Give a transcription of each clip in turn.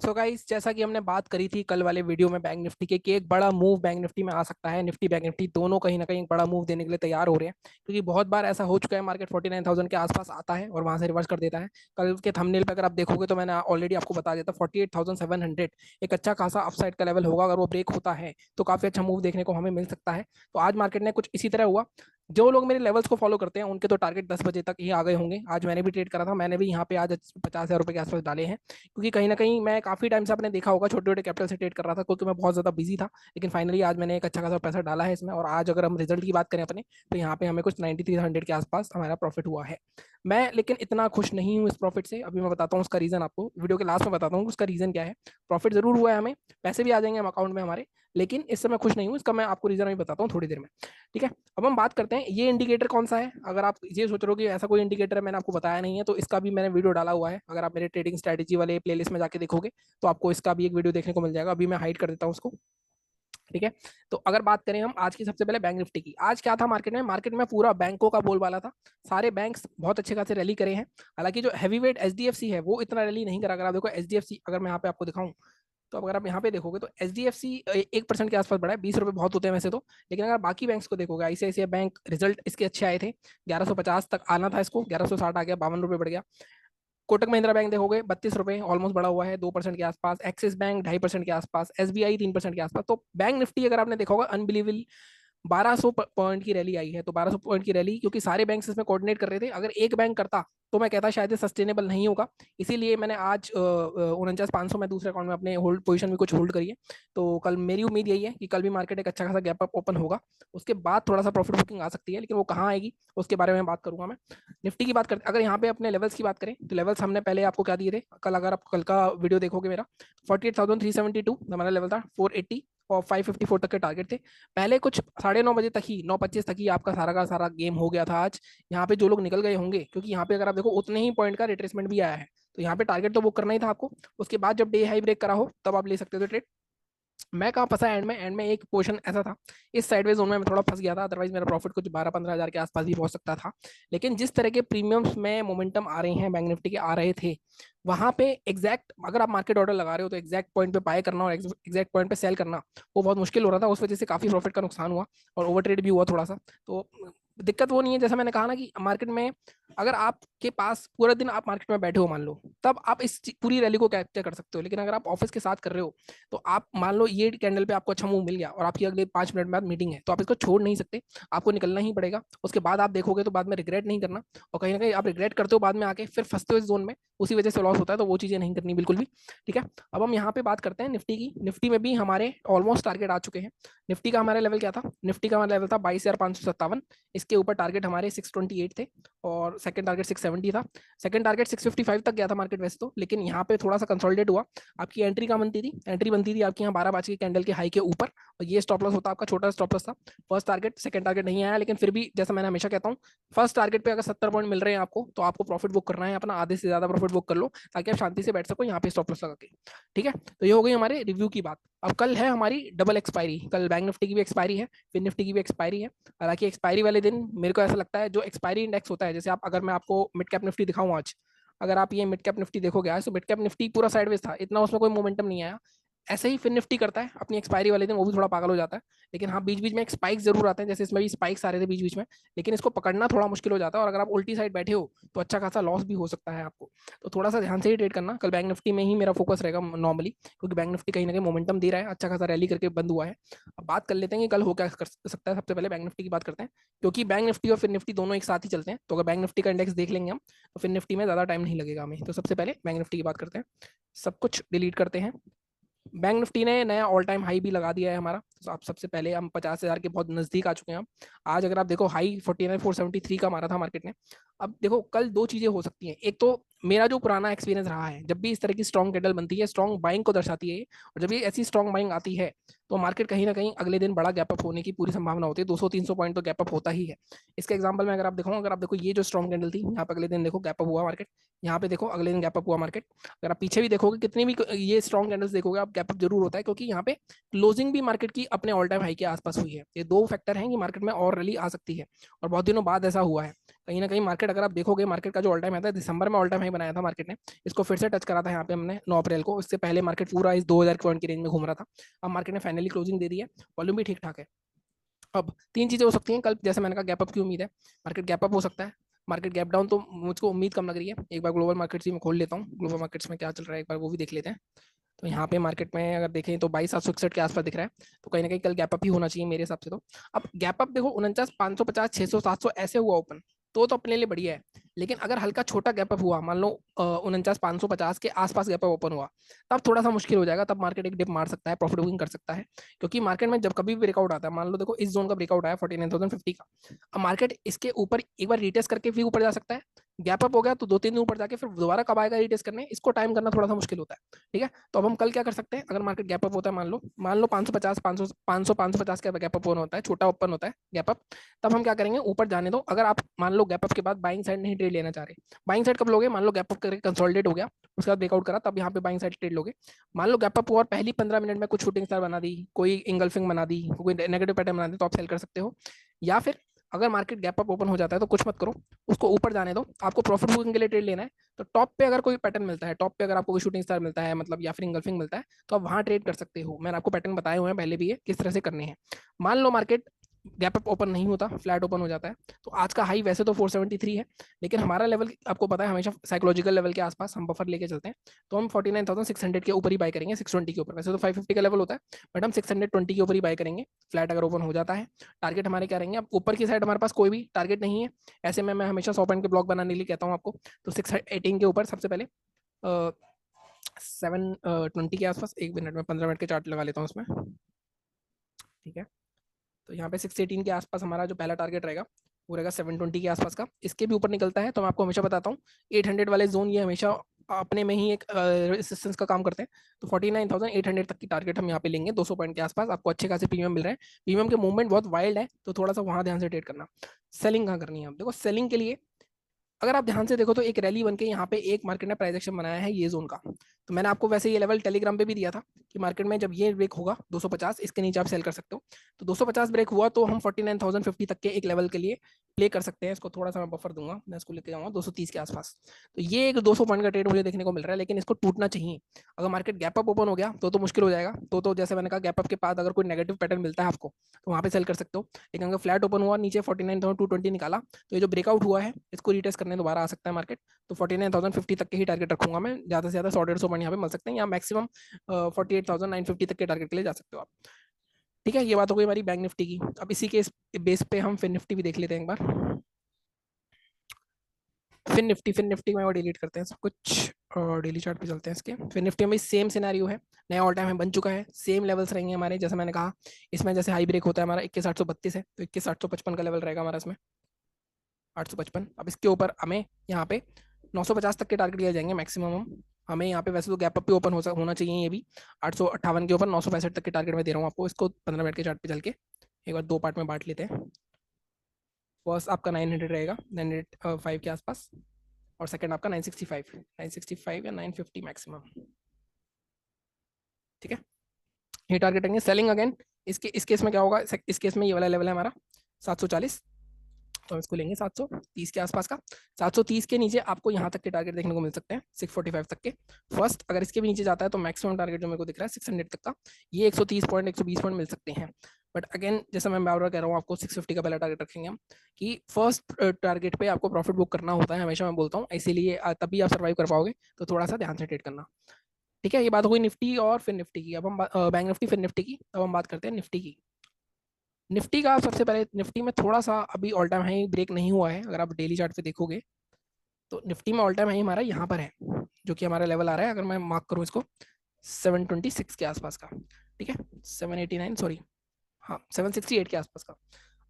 So guys, जैसा कि हमने बात करी थी कल वाले वीडियो में बैंक निफ्टी के कि एक बड़ा मूव बैंक निफ्टी में आ सकता है। निफ्टी बैंक निफ्टी दोनों कहीं ना कहीं एक बड़ा मूव देने के लिए तैयार हो रहे हैं, क्योंकि बहुत बार ऐसा हो चुका है मार्केट 49,000 के आसपास आता है और वहां से रिवर्स कर देता है। कल के थंबनेल पे अगर आप देखोगे तो मैंने ऑलरेडी आपको बता दिया था 48,700 एक अच्छा खासा अपसाइड का लेवल होगा। अगर वो ब्रेक होता है तो काफी अच्छा मूव देखने को हमें मिल सकता है। तो आज मार्केट ने कुछ इसी तरह हुआ। जो लोग मेरे लेवल्स को फॉलो करते हैं उनके तो टारगेट 10 बजे तक ही आ गए होंगे। आज मैंने भी ट्रेड करा था, मैंने भी यहाँ पे आज 50,000 रुपए के आसपास डाले हैं, क्योंकि कहीं ना कहीं मैं काफी टाइम से आपने देखा होगा छोटे छोटे कैपिटल से ट्रेड कर रहा था, क्योंकि मैं बहुत ज्यादा बिजी था। लेकिन फाइनली आज मैंने एक अच्छा खासा पैसा डाला है इसमें, और आज अगर हम रिजल्ट की बात करें अपने, तो यहाँ पे हमें कुछ 9300 के आसपास हमारा प्रॉफिट हुआ है। मैं लेकिन इतना खुश नहीं हूँ इस प्रॉफिट से। अभी मैं बताता हूँ उसका रीजन, आपको वीडियो के लास्ट में बताता हूँ उसका रीजन क्या है। प्रॉफिट जरूर हुआ है हमें, पैसे भी आ जाएंगे हम अकाउंट में हमारे, लेकिन इससे मैं खुश नहीं हूँ। इसका मैं आपको रीजन अभी बताता हूँ थोड़ी देर में। ठीक है, अब हम बात करते हैं ये इंडिकेटर कौन सा है। अगर आप ये सोच रहे हो कि ऐसा कोई इंडिकेटर है मैंने आपको बताया नहीं है, तो इसका भी मैंने वीडियो डाला हुआ है। अगर आप मेरे ट्रेडिंग स्ट्रेटेजी वाले प्लेलिस्ट में जाके देखोगे तो आपको इसका भी एक वीडियो देखने को मिल जाएगा। अभी मैं हाइड कर देता हूँ उसको। ठीक है, तो अगर बात करें हम आज की, सबसे पहले बैंक निफ्टी की। आज क्या था मार्केट में पूरा बैंकों का बोलबाला था। सारे बैंक्स बहुत अच्छे खासे रैली करे हैं। हालांकि जो हैवी वेट एचडीएफसी है वो इतना रैली नहीं करा। अगर आप देखो एचडीएफसी, अगर मैं यहाँ पे आपको दिखाऊं, तो अगर आप यहाँ पे देखोगे तो एच डी एफ सी 1% के आसपास बढ़ा है। 20 रुपए बहुत होते हैं वैसे तो, लेकिन अगर बाकी बैंक्स को देखोगे, आईसीआईसीआई बैंक रिजल्ट इसके अच्छे आए थे। 1150 तक आना था इसको, 1160 आ गया, 52 रुपए बढ़ गया। कोटक महिंद्रा बैंक देखोगे 32 रुपए ऑलमोस्ट बढ़ा हुआ है, 2% के आसपास। एक्सिस बैंक 2.5% के आसपास, एसबीआई 3% के आसपास। तो बैंक निफ्टी अगर आपने देखा होगा अनबिलीवेबल 1200 पॉइंट की रैली आई है। तो 1200 पॉइंट की रैली, क्योंकि सारे बैंक इसमें कोऑर्डिनेट कर रहे थे। अगर एक बैंक करता तो मैं कहता शायद सस्टेनेबल नहीं होगा। इसीलिए मैंने आज 49,500 में दूसरे अकाउंट में अपने होल्ड पोजीशन में कुछ होल्ड करी है। तो कल मेरी उम्मीद यही है कि कल भी मार्केट एक अच्छा खासा गैप अप ओपन होगा। उसके बाद थोड़ा सा प्रॉफिट बुकिंग आ सकती है, लेकिन वो कहाँ आएगी उसके बारे में बात करूंगा मैं। निफ्टी की बात करते, अगर यहाँ पे अपने लेवल्स की बात करें तो लेवल्स हमने पहले आपको क्या दिए थे कल, अगर आप कल का वीडियो देखोगे मेरा, 48,372 हमारा लेवल था, 480 और 554 तक के टारगेट थे। पहले कुछ 9:30 बजे तक ही, 9:25 तक ही आपका सारा का सारा गेम हो गया था आज। यहाँ पे जो लोग निकल गए होंगे, क्योंकि यहाँ पे अगर आप देखो उतने ही पॉइंट का रिट्रेसमेंट भी आया है। तो यहाँ पे टारगेट तो बुक करना ही था आपको। उसके बाद जब डे हाई ब्रेक करा हो तब आप ले सकते थे ट्रेड। मैं कहाँ फंसा एंड में एक पोर्शन ऐसा था, इस साइडवेज जोन में मैं थोड़ा फंस गया था। अदरवाइज मेरा प्रॉफिट कुछ 12-15 हज़ार के आसपास भी पहुंच सकता था। लेकिन जिस तरह के प्रीमियम्स में मोमेंटम आ रहे हैं बैंक निफ्टी के, आ रहे थे, वहां पे एग्जैक्ट अगर आप मार्केट ऑर्डर लगा रहे हो तो एग्जैक्ट पॉइंट पे बाय करना और एग्जैक्ट पॉइंट पे सेल करना वो बहुत मुश्किल हो रहा था। उस वजह से काफी प्रॉफिट का नुकसान हुआ और ओवर ट्रेड भी हुआ थोड़ा सा। तो दिक्कत वो नहीं है, जैसा मैंने कहा ना कि मार्केट में अगर आपके पास पूरा दिन आप मार्केट में बैठे हो मान लो, तब आप इस पूरी रैली को कैप्चर कर सकते हो। लेकिन अगर आप ऑफिस के साथ कर रहे हो, तो आप मान लो ये कैंडल पे आपको अच्छा मूव मिल गया और आपकी अगले 5 मिनट बाद मीटिंग है, तो आप इसको छोड़ नहीं सकते, आपको निकलना ही पड़ेगा। उसके बाद आप देखोगे तो बाद में रिग्रेट नहीं करना, और कहीं ना कहीं आप रिग्रेट करते हो बाद में आके, फिर फंसते हो इस जोन में, उसी वजह से लॉस होता है। तो वो चीजें नहीं करनी बिल्कुल भी। ठीक है, अब हम यहाँ पे बात करते हैं निफ्टी की। निफ्टी में भी हमारे ऑलमोस्ट टारगेट आ चुके हैं। निफ्टी का हमारा लेवल क्या था, निफ्टी का हमारा लेवल था 22,557। इसके ऊपर टारगेट हमारे 628 थे और सेकंड टारगेट 670 था। सेकंड टारगेट 655 तक गया था मार्केट वैसे तो, लेकिन यहाँ पे थोड़ा सा कंसोलिडेट हुआ। आपकी एंट्री बनती थी आपकी यहाँ 12 बजे की कैंडल के हाई के ऊपर, और ये स्टॉप लॉस होता आपका, छोटा स्टॉप लॉस था। फर्स्ट टारगेट सेकंड टारगेट नहीं आया, लेकिन फिर भी जैसा मैंने हमेशा कहता हूँ, फर्स्ट टारगेट पे अगर 70 पॉइंट मिल रहे हैं आपको, तो आपको प्रॉफिट बुक करना है अपना, आधे से ज्यादा प्रॉफिट बुक कर लो, ताकि आप शांति से बैठ सको यहाँ पे स्टॉप लॉस लगा के। ठीक है, तो ये हो गई हमारे रिव्यू की बात। अब कल है हमारी डबल एक्सपायरी, कल बैंक निफ्टी की भी एक्सपायरी है, फिर निफ्टी की भी एक्सपायरी है। हालांकि एक्सपायरी वाले दिन मेरे को ऐसा लगता है, जो एक्सपायरी इंडेक्स होता है, जैसे आप, अगर मैं आपको मिड कैप निफ्टी दिखाऊं आज, अगर आप ये मिड कैप निफ्टी देखोगे आज, तो मिड कैप निफ्टी पूरा साइडवेज था, इतना उसमें कोई मोमेंटम नहीं आया। ऐसे ही फिर निफ्टी करता है अपनी एक्सपायरी वाले दिन, वो भी थोड़ा पागल हो जाता है। लेकिन हाँ, बीच बीच में एक स्पाइक जरूर आते हैं, जैसे इसमें भी स्पाइक्स आ रहे थे बीच बीच में। लेकिन इसको पकड़ना थोड़ा मुश्किल हो जाता है, और अगर आप उल्टी साइड बैठे हो तो अच्छा खासा लॉस भी हो सकता है आपको। तो थोड़ा सा ध्यान से ही ट्रेड करना। कल बैंक निफ्टी में ही मेरा फोकस रहेगा नॉर्मली, क्योंकि बैंक निफ्टी कहीं ना कहीं मोमेंटम दे रहा है, अच्छा खासा रैली करके बंद हुआ है। अब बात कर लेते हैं कि कल हो क्या कर सकता है। सबसे पहले बैंक निफ्टी की बात करते हैं, क्योंकि बैंक निफ्टी और फिर निफ्टी दोनों एक साथ ही चलते हैं। तो अगर बैंक निफ्टी का इंडेक्स देख लेंगे हम, तो फिर निफ्टी में ज्यादा टाइम नहीं लगेगा हमें। तो सबसे पहले बैंक निफ्टी की बात करते हैं, सब कुछ डिलीट करते हैं। बैंक निफ्टी ने नया ऑल टाइम हाई भी लगा दिया है हमारा। तो आप सबसे पहले हम 50,000 के बहुत नजदीक आ चुके हैं हम। आज अगर आप देखो हाई 49,473 का मारा था मार्केट ने। अब देखो कल दो चीजें हो सकती हैं। एक तो मेरा जो पुराना एक्सपीरियंस रहा है, जब भी इस तरह की स्ट्रॉन्ग कैंडल बनती है, स्ट्रॉन्ग बाइंग को दर्शाती है ये। और जब ये ऐसी स्ट्रॉन्ग बाइंग आती है, तो मार्केट कहीं ना कहीं अगले दिन बड़ा गैप अप होने की पूरी संभावना होती है। 200-300 पॉइंट तो गैप अप होता ही है। इसके एग्जाम्पल में अगर आप देखो, अगर आप देखो ये जो स्ट्रॉन्ग कैंडल थी, यहाँ पे अगले दिन देखो गैप अप हुआ मार्केट, यहाँ पे देखो अगले दिन गैप अप हुआ मार्केट। अगर आप पीछे भी देखोगे, कितनी भी ये स्ट्रॉन्ग कैंडल्स देखोगे आप, गैप अप जरूर होता है, क्योंकि यहाँ पे क्लोजिंग भी मार्केट की अपने ऑल टाइम हाई के आसपास हुई है। ये दो फैक्टर हैं कि मार्केट में और रैली आ सकती है, और बहुत दिनों बाद ऐसा हुआ है। कहीं ना कहीं मार्केट अगर आप देखोगे, मार्केट का जो ऑल टाइम आता है दिसंबर में ऑल टाइम हाई बनाया था मार्केट ने, इसको फिर से टच करा था यहाँ पे हमने 9 अप्रैल को। इससे पहले मार्केट पूरा इस 2000 पॉइंट की रेंज में घूम रहा था। अब मार्केट ने फाइनली क्लोजिंग दे दी है, वॉल्यूम भी ठीक ठाक है। अब तीन चीजें हो सकती हैं कल, जैसे मैंने कहा गैप अप की उम्मीद है, मार्केट गैप अप हो सकता है। मार्केट गैप डाउन तो मुझको उम्मीद कम लग रही है। एक बार ग्लोबल मार्केट्स ही मैं खोल लेता हूँ, ग्लोबल मार्केट्स में क्या चल रहा है एक बार वो भी देख लेते हैं। तो यहाँ पे मार्केट में अगर देखें तो 22,761 के आसपास दिख रहा है, तो कहीं ना कहीं कल गैप अप ही होना चाहिए मेरे हिसाब से। तो अब गैप अप देखो 49,550, 600, 700 ऐसे हुआ ओपन, तो अपने लिए बढ़िया है। लेकिन अगर हल्का छोटा गैप अप हुआ, मान लो 49,550 के आसपास गैप अप ओपन हुआ, तब थोड़ा सा मुश्किल हो जाएगा, तब मार्केट एक डिप मार सकता है, प्रॉफिट बुकिंग कर सकता है। क्योंकि मार्केट में जब कभी भी ब्रेकआउट आता है, मान लो देखो इस जोन का ब्रेकआउट आया 49,050 का, अब मार्केट इसके ऊपर एक बार रिटेस्ट करके भी ऊपर जा सकता है। गैप अप हो गया तो 2-3 दिन ऊपर जाके फिर दोबारा कब आएगा रिटेस्ट करने, इसको टाइम करना थोड़ा सा मुश्किल होता है। ठीक है, तो अब हम कल क्या कर सकते हैं, अगर मार्केट गैप अप होता है, मान लो 550, 500, 500, 550 का गैप अप होता है, छोटा ओपन होता है गैप अप, तब हम क्या करेंगे, ऊपर जाने दो। अगर आप मान लो गैप अप के बाद बाइंग साइड नहीं ट्रेड लेना चाह रहे, बाइंग साइड कब लोगे, मान लो गैप अप करके कंसोलिडेट हो गया, उसके बाद ब्रेकआउट करा, तब यहाँ पे बाइंग साइड ट्रेड लोगे। मान लो गैप अप हुआ और पहली 15 मिनट में कुछ शूटिंग स्टार बना दी, कोई इंगल्फिंग बना दी, कोई नेगेटिव पैटर्न बना दी, तो आप सेल कर सकते हो। या फिर अगर मार्केट गैप अप ओपन हो जाता है तो कुछ मत करो, उसको ऊपर जाने दो। आपको प्रॉफिट बुकिंग के लिए ट्रेड लेना है, तो टॉप पे अगर कोई पैटर्न मिलता है, टॉप पे अगर आपको कोई शूटिंग स्टार मिलता है मतलब, या फिर इंगल्फिंग मिलता है, तो आप वहां ट्रेड कर सकते हो। मैंने आपको पैटर्न बताए हुए हैं पहले भी है किस तरह से करने हैं। मान लो मार्केट गैप अप ओपन नहीं होता, फ्लैट ओपन हो जाता है, तो आज का हाई वैसे तो 473 है, लेकिन हमारा लेवल आपको पता है हमेशा साइकोलॉजिकल लेवल के आसपास हम बफर लेके चलते हैं। तो हम 49,600 के ऊपर ही बाय करेंगे, 620 के ऊपर। वैसे तो 550 का लेवल होता है, बट हम 620 के ऊपर ही बाय करेंगे, फ्लैट अगर ओपन हो जाता है। टारगेट हमारे क्या रहेंगे, अब ऊपर की साइड हमारे पास कोई भी टारगेट नहीं है, ऐसे में मैं हमेशा 100 पॉइंट के ब्लॉक बनाने के लिए कहता हूँ आपको। तो 618 के ऊपर सबसे पहले 720 के आसपास, 1 मिनट में 15 मिनट के चार्ट लगा लेता हूँ उसमें। ठीक है, तो यहाँ पे 618 के आसपास हमारा जो पहला टारगेट रहेगा वो रहेगा 720 के आसपास का। इसके भी ऊपर निकलता है तो मैं आपको हमेशा बताता हूँ, 800 वाले जोन ये हमेशा अपने में ही एक रेसिस्टेंस का काम करते हैं। तो 49,800 तक की टारगेट हम यहाँ पे लेंगे, 200 पॉइंट के आसपास आपको अच्छे खासे प्रीमियम मिल रहे हैं। प्रीमियम के मूवमेंट बहुत वाइल्ड है, तो थोड़ा सा वहां ध्यान से ट्रेड करना। सेलिंग कहाँ करनी है, आप देखो सेलिंग के लिए अगर आप ध्यान से देखो तो एक रैली बन के यहाँ पे एक मार्केट ने प्राइस एक्शन बनाया है ये जोन का। तो मैंने आपको वैसे ये लेवल टेलीग्राम पे भी दिया था कि मार्केट में जब ये ब्रेक होगा 250, इसके नीचे आप सेल कर सकते हो। तो 250 ब्रेक हुआ तो हम 49,050 तक के एक लेवल के लिए प्ले कर सकते हैं। इसको थोड़ा सा मैं बफर दूंगा, मैं इसको लेके जाऊंगा 230 के आसपास। तो ये एक 200 पॉइंट का ट्रेड मुझे देखने को मिल रहा है, लेकिन इसको टूटना चाहिए। अगर मार्केट गैप अप ओपन हो गया तो मुश्किल हो जाएगा। तो जैसे मैंने कहा गैप अप के बाद अगर कोई नेगेटिव पैटर्न मिलता है आपको, तो वहाँ पे सेल कर सकते हो। लेकिन अगर फ्लैट ओपन हुआ, नीचे 49,220 निकाला, तो ये जो ब्रेकआउट हुआ है इसको रिटेस्ट करने दोबारा आ सकता है मार्केट। तो 49,050 तक के ही टारगेट रखूंगा मैं, ज़्यादा से ज़्यादा 100-150 पॉइंट यहाँ पे मिल सकते हैं, या मैक्सिमम 48,950 तक के टारगेट के लिए जा सकते हो आप। ठीक है, ये बात हो गई हमारी बैंक निफ्टी की। अब इसी के बेस पे हम फिन निफ्टी भी देख लेते हैं एक बार। फिन निफ्टी में वो डिलीट करते हैं सब कुछ और डेली चार्ट पे चलते हैं इसके। फिन निफ्टी में सेम सिनेरियो है, नया ऑल टाइम है बन चुका है, सेम लेवल्स रहेंगे हमारे। जैसे मैंने कहा इसमें जैसे हाई ब्रेक होता है हमारा 21,832 है, तो 21,855 का लेवल रहेगा हमारा इसमें, 855। अब इसके ऊपर हमें यहाँ पे 950 तक के टारगेट दिए जाएंगे मैक्सिमम। हमें यहाँ पे वैसे तो गैप अप भी ओपन होना चाहिए, ये भी 858 के ऊपर 965 तक के टारगेट में दे रहा हूँ आपको। इसको 15 मिनट के चार्ट पे चल के एक बार दो पार्ट में बांट लेते हैं। फर्स्ट आपका 900 रहेगा, 905 के आसपास, और सेकंड आपका 965, 965 या 950 मैक्सिमम। ठीक है, ये टारगेट रहेंगे। सेलिंग अगेन इस केस में क्या होगा, इस केस में ये वाला लेवल है हमारा 740, तो हम इसको लेंगे 730 के आसपास का। 730 के नीचे आपको यहाँ तक के टारगेट देखने को मिल सकते हैं, 645 तक के। फर्स्ट अगर इसके भी नीचे जाता है तो मैक्सिमम टारगेट जो मेरे को दिख रहा है 600 तक का, ये 130 पॉइंट 120 पॉइंट मिल सकते हैं। बट अगेन जैसे मैं बार बार कह रहा हूँ आपको, 650 का पहला टारगेट रखेंगे हम, कि फर्स्ट टारगेट पे आपको प्रॉफिट बुक करना होता है, हमेशा मैं बोलता हूँ, इसीलिए तभी आप सर्वाइव कर पाओगे। तो थोड़ा सा ध्यान से ट्रेड करना। ठीक है, ये बात हो गई निफ्टी और फिर निफ्टी की। अब हम बैंक निफ्टी फिर निफ्टी की, अब हम बात करते हैं निफ्टी की। निफ्टी का सबसे पहले, निफ्टी में थोड़ा सा अभी ऑल टाइम हाई ब्रेक नहीं हुआ है। अगर आप डेली चार्ट पे देखोगे तो निफ्टी में ऑल टाइम हाई हमारा यहाँ पर है, जो कि हमारा लेवल आ रहा है, अगर मैं मार्क करूँ इसको 726 के आसपास का। ठीक है, 789 सॉरी, हाँ 768 के आसपास का।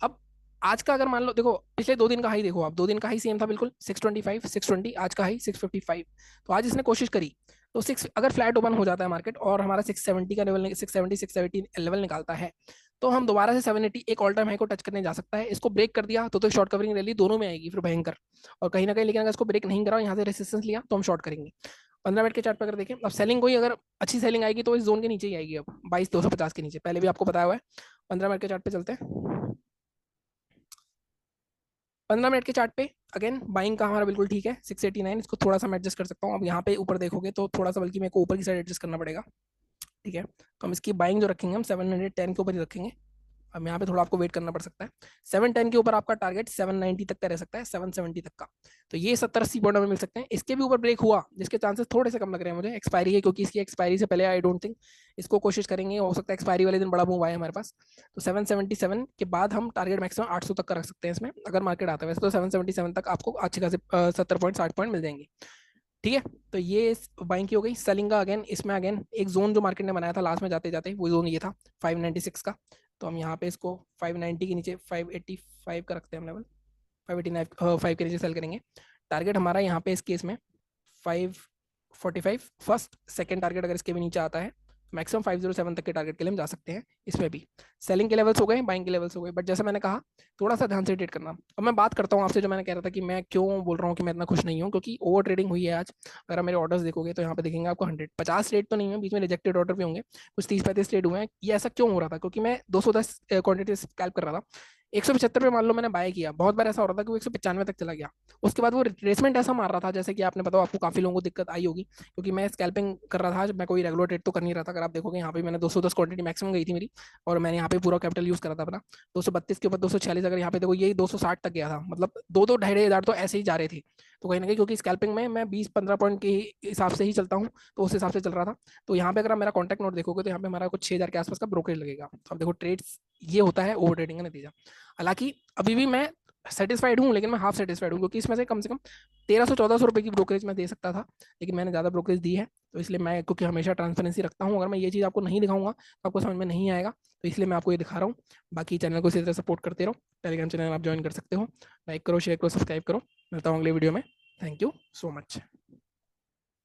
अब आज का अगर मान लो, देखो पिछले 2 दिन का हाई देखो आप, 2 दिन का हाई सेम था बिल्कुल 625 620, आज का हाई 655। तो आज इसने कोशिश करी, तो सिक्स अगर फ्लैट ओपन हो जाता है मार्केट और हमारा 670 का लेवल, 670 680 लेवल निकालता है, तो हम दोबारा से 780 एक ऑल टाइम हाई को टच करने जा सकता है। इसको ब्रेक कर दिया तो शॉर्ट कवरिंग रैली दोनों में आएगी फिर भयंकर, और कहीं ना कहीं। लेकिन अगर इसको ब्रेक नहीं करा, यहाँ से रेसिस्टेंस लिया, तो हम शॉर्ट करेंगे। 15 मिनट के चार्ट पर अगर देखें, अब सेलिंग कोई अगर अच्छी सेलिंग आएगी तो इस जोन के नीचे ही आएगी, अब 22,250 के नीचे, पहले भी आपको बताया हुआ है। 15 मिनट के चार्ट पे चलते हैं। 15 मिनट के चार्ट पे अगेन बाइंग का हमारा बिल्कुल ठीक है 689, इसको थोड़ा सा मैं एडजस्ट कर सकता हूँ। अब यहाँ पे ऊपर देखोगे तो थोड़ा सा बल्कि मेरे को ऊपर की साइड एडजस्ट करना पड़ेगा, ठीक है। तो हम इसकी बाइंग जो रखेंगे हम 710 के ऊपर ही रखेंगे। अब यहाँ पे थोड़ा आपको वेट करना पड़ सकता है। 710 के ऊपर आपका टारगेट 790 तक का रह सकता है, 770 तक का। तो ये 70-80 पॉइंट में मिल सकते हैं। इसके भी ऊपर ब्रेक हुआ जिसके चांसेस थोड़े से कम लग रहे हैं मुझे, एक्सपायरी है क्योंकि इसकी एक्सपायरी से पहले आई डोंट थिंक इसको कोशिश करेंगे, हो सकता है एक्सपायरी वाले दिन बड़ा मूव आए हमारे पास। तो 777 के बाद हम टारगेट मैक्सिमम 800 तक का रख सकते हैं इसमें, अगर मार्केट आता है। वैसे तो 777 तक आपको अच्छे खासे 70 पॉइंट 60 पॉइंट मिल जाएंगे, ठीक है। तो ये बाइंग की हो गई। सेलिंग का अगेन इसमें अगेन एक जोन जो मार्केट ने बनाया था लास्ट में जाते जाते, वो जोन ये था 596 का। तो हम यहाँ पे इसको 590 के नीचे 585 का रखते हैं हम लेवल, 589 5 के नीचे सेल करेंगे। टारगेट हमारा यहाँ पे इस केस में 545 फर्स्ट, सेकंड टारगेट अगर इसके भी नीचे आता है मैक्सिमम 507 तक के टारगेट के लिए हम जा सकते हैं। इसमें भी सेलिंग के लेवल्स हो गए, बाइंग के लेवल्स हो गए, बट जैसे मैंने कहा थोड़ा सा ध्यान से ट्रेड करना। अब मैं बात करता हूँ आपसे, जो मैंने कह रहा था कि मैं क्यों बोल रहा हूँ कि मैं इतना खुश नहीं हूँ, क्योंकि ओवर ट्रेडिंग हुई है आज। अगर आप मेरे ऑर्डर्स देखोगे तो यहाँ पे देखेंगे आपको 150 ट्रेड तो नहीं है, बीच में रिजेक्टेड ऑर्डर भी होंगे, कुछ 30-35 ट्रेड हुए हैं। ये ऐसा क्यों हो रहा था? क्योंकि मैं 210 क्वांटिटी स्कैल्प कर रहा था। 175 पे मान लो मैंने बाय किया, बहुत बार ऐसा हो रहा था कि वो 195 तक चला गया। उसके बाद वो रिट्रेसमेंट ऐसा मार रहा था, जैसे कि आपने बताओ, आपको काफी लोगों को दिक्कत आई होगी, क्योंकि मैं स्कैल्पिंग कर रहा था, मैं कोई रेगुलर ट्रेड तो कर नहीं रहा था। अगर आप देखोगे यहाँ पे मैंने 210 क्वांटिटी मैक्सिमम गई थी मेरी, और मैंने यहाँ पे पूरा कैपिटल यूज करा था अपना। 232 के ऊपर 246, अगर यहाँ पे देखो यही 260 तक गया था, मतलब दो दो 2,500 तो ऐसे ही जा रहे थे। तो कहीं ना कहीं क्योंकि स्कैल्पिंग में मैं 20-15 पॉइंट के हिसाब से ही चलता हूँ, तो उस हिसाब से चल रहा था। तो यहाँ पे अगर आप मेरा कॉन्टैक्ट नोट देखोगे तो यहाँ पे हमारा कुछ 6,000 के आसपास का ब्रोकरेज लगेगा। तो अब देखो ट्रेड्स, ये होता है ओवर ट्रेडिंग का नतीजा। हालांकि अभी भी मैं सेटिस्फाइड हूँ, लेकिन मैं हाफ सेटिस्फाइड हूँ, क्योंकि इसमें से कम 1300-1400 रुपए की ब्रोकरेज मैं दे सकता था, लेकिन मैंने ज़्यादा ब्रोकरेज दी है। तो इसलिए मैं, क्योंकि हमेशा ट्रांसपेरेंसी रखता हूँ, अगर मैं ये चीज़ आपको नहीं दिखाऊंगा तो आपको समझ में नहीं आएगा, तो इसलिए मैं आपको ये दिखा रहा हूँ। बाकी चैनल को इसी तरह सपोर्ट करते रहो, टेलीग्राम चैनल आप ज्वाइन कर सकते हो, लाइक करो, शेयर करो, सब्सक्राइब करो। मिलता हूँ अगले वीडियो में। Thank you so much.